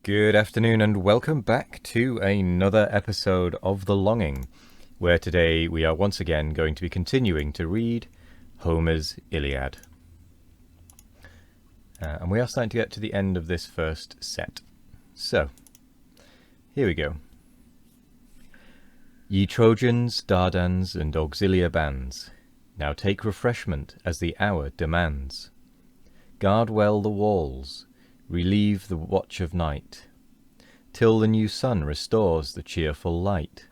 Good afternoon and welcome back to another episode of The Longing, where today we are once again going to be continuing to read Homer's Iliad. And we are starting to get to the end of this first set. So, here we go. Ye Trojans, Dardans, and auxiliar bands, now take refreshment as the hour demands. Guard well the walls, relieve the watch of night, till the new sun restores the cheerful light.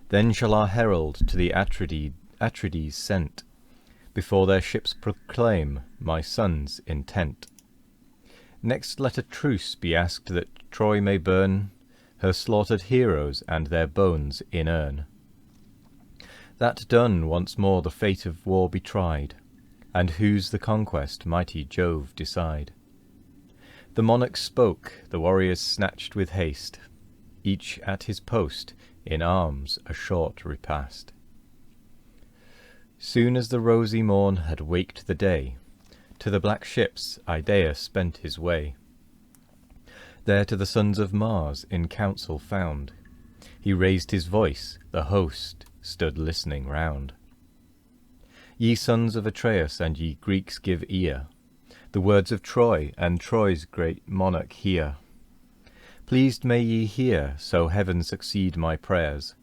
Then shall our herald to the Atrides sent, before their ships proclaim my son's intent. Next let a truce be asked that Troy may burn her slaughtered heroes and their bones inurn. That done, once more the fate of war be tried, and whose the conquest mighty Jove decide. The monarch spoke, the warriors snatched with haste, each at his post, in arms a short repast. Soon as the rosy morn had waked the day, to the black ships Idaeus bent his way. There to the sons of Mars in council found, he raised his voice, the host stood listening round. Ye sons of Atreus and ye Greeks give ear, the words of Troy and Troy's great monarch hear. Pleased may ye hear, so heaven succeed my prayers,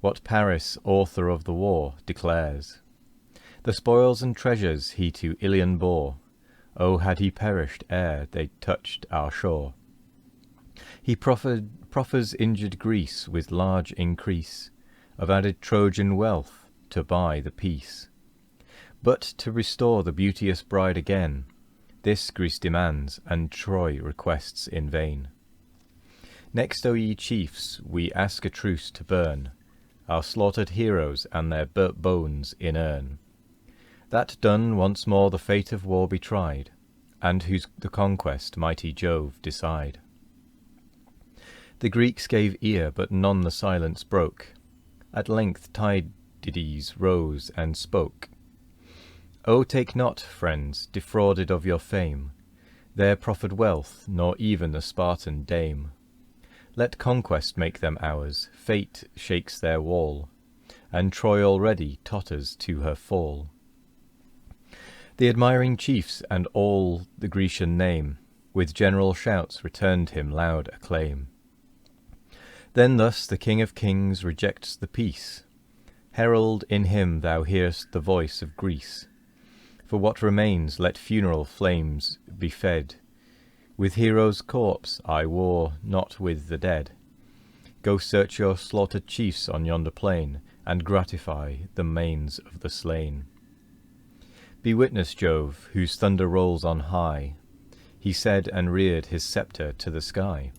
what Paris, author of the war, declares. The spoils and treasures he to Ilion bore, oh, had he perished ere they touched our shore. He proffers injured Greece with large increase of added Trojan wealth to buy the peace. But to restore the beauteous bride again, this Greece demands, and Troy requests in vain. Next, O ye chiefs, we ask a truce to burn our slaughtered heroes and their bones inurn. That done, once more the fate of war be tried, and whose the conquest mighty Jove decide. The Greeks gave ear, but none the silence broke. At length Tydides rose and spoke. O take not, friends, defrauded of your fame, their proffered wealth, nor even the Spartan dame. Let conquest make them ours, fate shakes their wall, and Troy already totters to her fall. The admiring chiefs and all the Grecian name, with general shouts returned him loud acclaim. Then thus the King of Kings rejects the peace. Herald, in him thou hearest the voice of Greece. For what remains let funeral flames be fed. With heroes' corpse I war not with the dead. Go search your slaughtered chiefs on yonder plain, and gratify the manes of the slain. Be witness, Jove, whose thunder rolls on high, he said and reared his sceptre to the sky.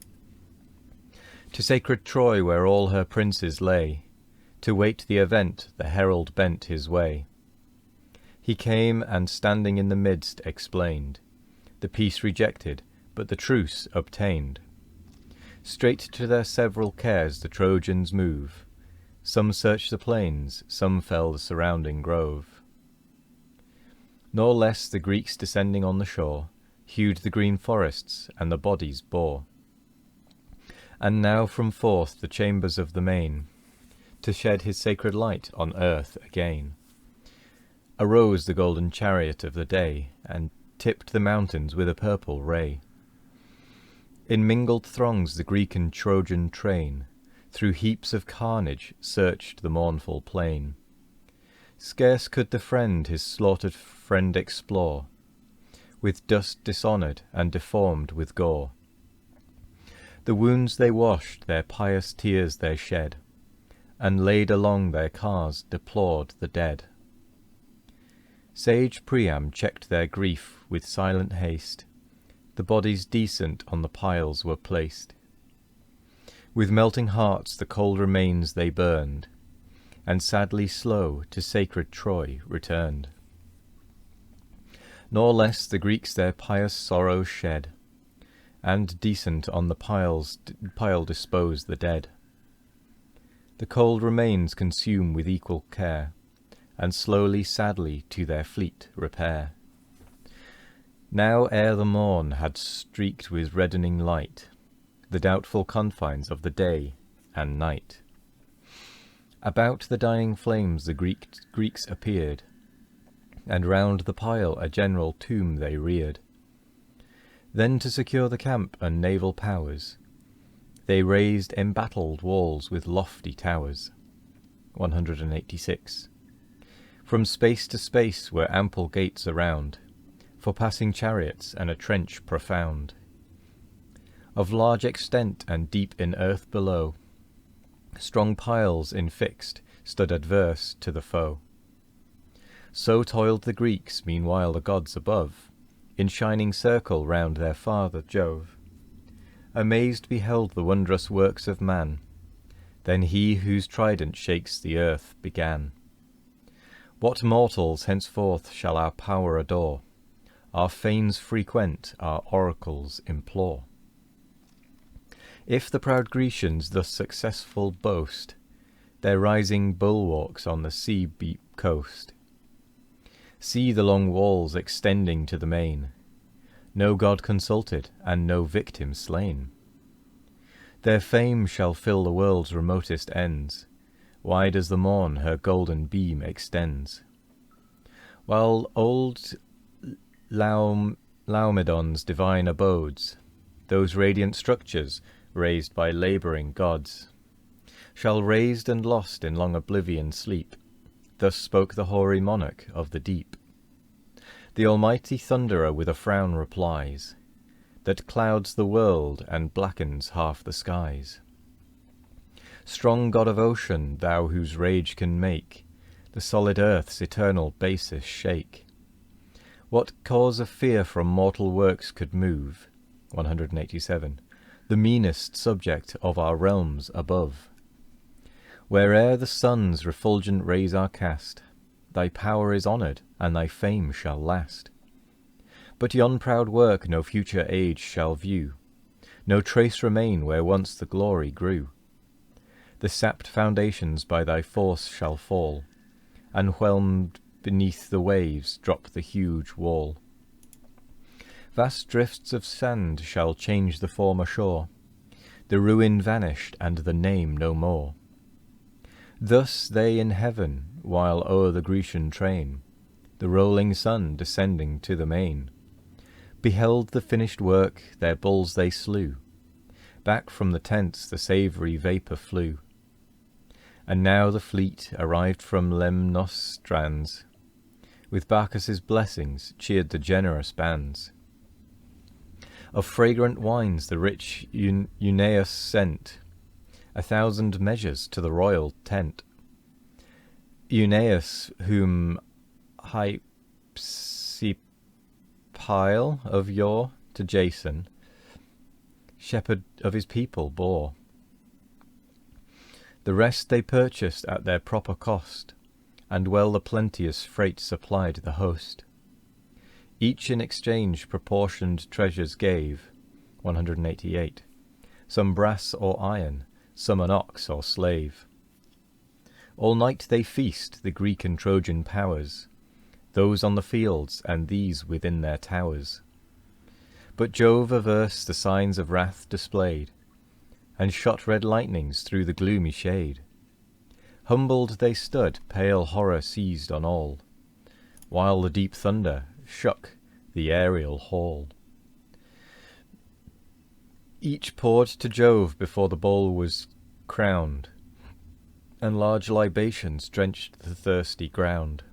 To sacred Troy, where all her princes lay, to wait the event the herald bent his way. He came, and standing in the midst explained, the peace rejected, but the truce obtained. Straight to their several cares the Trojans move, some search the plains, some fell the surrounding grove. Nor less the Greeks descending on the shore, hewed the green forests, and the bodies bore. And now from forth the chambers of the main, to shed his sacred light on earth again, arose the golden chariot of the day, and tipped the mountains with a purple ray. In mingled throngs the Greek and Trojan train, through heaps of carnage, searched the mournful plain. Scarce could the friend his slaughtered friend explore, with dust dishonoured and deformed with gore. The wounds they washed, their pious tears they shed, and laid along their cars deplored the dead. Sage Priam checked their grief with silent haste, the bodies decent on the piles were placed. With melting hearts the cold remains they burned, and sadly slow to sacred Troy returned. Nor less the Greeks their pious sorrows shed, and decent on the pile dispose the dead. The cold remains consume with equal care, and slowly sadly to their fleet repair. Now ere the morn had streaked with reddening light, the doubtful confines of the day and night. About the dying flames the Greeks appeared, and round the pile a general tomb they reared. Then to secure the camp and naval powers, they raised embattled walls with lofty towers. 186. From space to space were ample gates around, for passing chariots and a trench profound. Of large extent and deep in earth below, strong piles infixed stood adverse to the foe. So toiled the Greeks, meanwhile the gods above, in shining circle round their father Jove. Amazed beheld the wondrous works of man. Then he whose trident shakes the earth began. What mortals henceforth shall our power adore, our fanes frequent, our oracles implore? If the proud Grecians thus successful boast their rising bulwarks on the sea-beat coast, see the long walls extending to the main, no god consulted, and no victim slain. Their fame shall fill the world's remotest ends, wide as the morn her golden beam extends. While old Laomedon's divine abodes, those radiant structures raised by labouring gods, shall raised and lost in long oblivion sleep. Thus spoke the hoary monarch of the deep. The almighty thunderer with a frown replies, that clouds the world and blackens half the skies. Strong god of ocean, thou whose rage can make the solid earth's eternal basis shake, what cause of fear from mortal works could move? 187. The meanest subject of our realms above. Where'er the sun's refulgent rays are cast, thy power is honoured, and thy fame shall last. But yon proud work no future age shall view, no trace remain where once the glory grew. The sapped foundations by thy force shall fall, and whelmed beneath the waves drop the huge wall. Vast drifts of sand shall change the former shore, the ruin vanished and the name no more. Thus they in heaven, while o'er the Grecian train, the rolling sun descending to the main, beheld the finished work, their bulls they slew, back from the tents the savoury vapour flew. And now the fleet, arrived from Lemnos strands, with Bacchus's blessings cheered the generous bands. Of fragrant wines the rich Eunaeus sent 1,000 measures to the royal tent. Eunaeus, whom Hypsipyle of yore to Jason, shepherd of his people, bore. The rest they purchased at their proper cost, and well the plenteous freight supplied the host. Each in exchange proportioned treasures gave, 188, some brass or iron, some an ox or slave. All night they feast, the Greek and Trojan powers, those on the fields and these within their towers. But Jove averse the signs of wrath displayed, and shot red lightnings through the gloomy shade. Humbled they stood, pale horror seized on all, while the deep thunder shook the aerial hall. Each poured to Jove before the bowl was crowned, and large libations drenched the thirsty ground.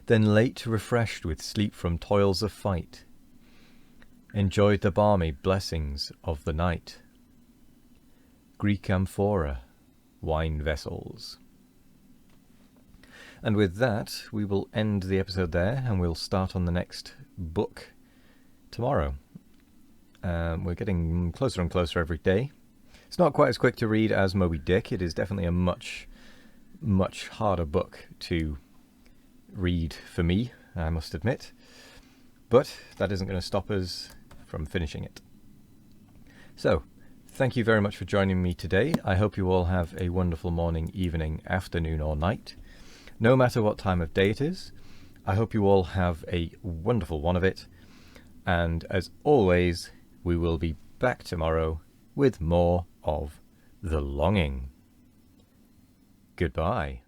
Then late refreshed with sleep from toils of fight, enjoyed the balmy blessings of the night. Greek amphora, wine vessels. And with that, we will end the episode there, and we'll start on the next book tomorrow. We're getting closer and closer every day. It's not quite as quick to read as Moby Dick. It is definitely a much, much harder book to read for me, I must admit. But that isn't going to stop us from finishing it. So, thank you very much for joining me today. I hope you all have a wonderful morning, evening, afternoon or night. No matter what time of day it is, I hope you all have a wonderful one of it. And as always, we will be back tomorrow with more of The Longing. Goodbye.